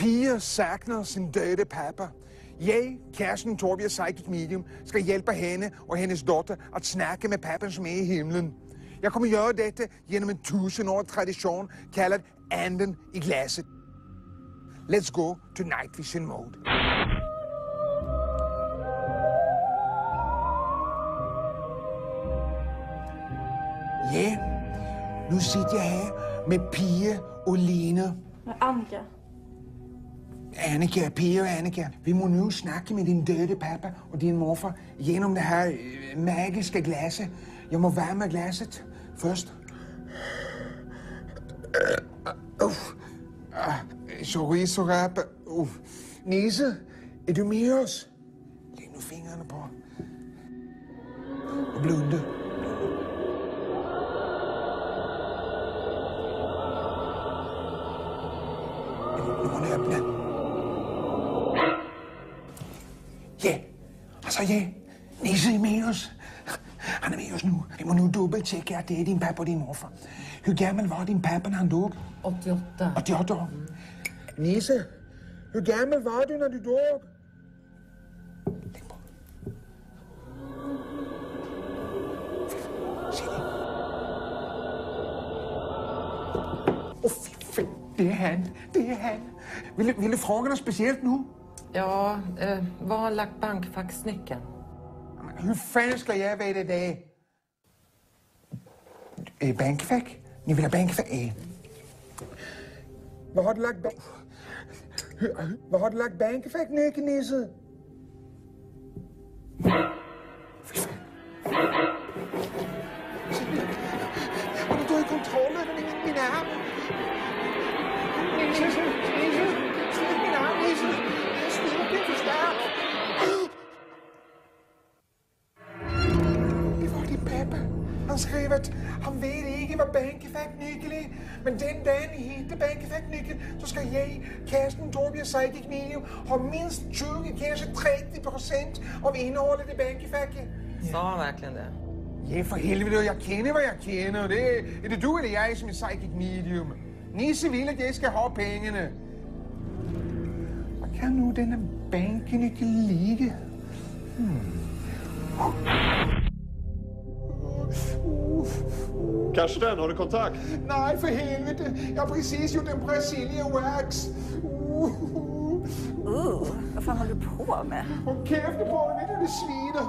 Pia sakner sin døde pappa. Jeg, Kirsten Torbjerg Psychic Medium, skal hjælpe hende og hendes datter at snakke med pappan som er i himlen. Jeg kommer gøre dette gennem en 1000-årig tradition kaldet anden i glasset. Let's go to night vision mode. Ja, nu sidder jeg her med Pia og Lena. Annika. Annika, Pia og Annika. Vi må nu snakke med din døde pappa og din morfar gennem det her magiske glasse. Jeg må varme glasset først. Sorry, rappa. Nisse, er du med os? Læg nu fingrene på. Og blunde. Nu må den åbne. Ja, altså ja. Nisse er med os. Han er med os nu. Vi må nu dobbelttjekke, at det er din pappa og din morfar. Hvor gammel var din pappa, når han dog? 88. 88 år. Nisse, hvor gammel var du, når du dog? Læg på. Se det. Fy, det er han. Det er han. Vil du fråga noget specielt nu? Ja, vad har lagt bankfacksnyckeln? Hur fanden skal jeg vide det? Bankfack? Ni vil have bankfack? Hvor har du lagt bankfack, Nisse? Fy fanden. Har du i kontrol over min arm? Nisse, slik min arm, Nisse. Jeg slider det for stærkt. Det var din pappa. Han skrev, at han ved ikke, hvad bankefakt-nyckel er. Men den dag, I hitter bankefakt-nyckel, så skal jeg, Kirsten Torbjerg Psychic Medium, have mindst 20, kanskje 30% af indholdet i bankefakt. Sa han verkligen det? Ja, for helvede, jeg kender, hvad jeg kender. Er det du eller jeg, som er Psychic Medium? Nisse vil, at jeg skal have pengene. Hvor kan nu denne banknyckel ligge? Karsten, har du kontakt? Nej, for helvede. Jeg har præcis gjort en Brazilian wax. Vad fan håller du på med? Og kæft på, ved du, det sviner.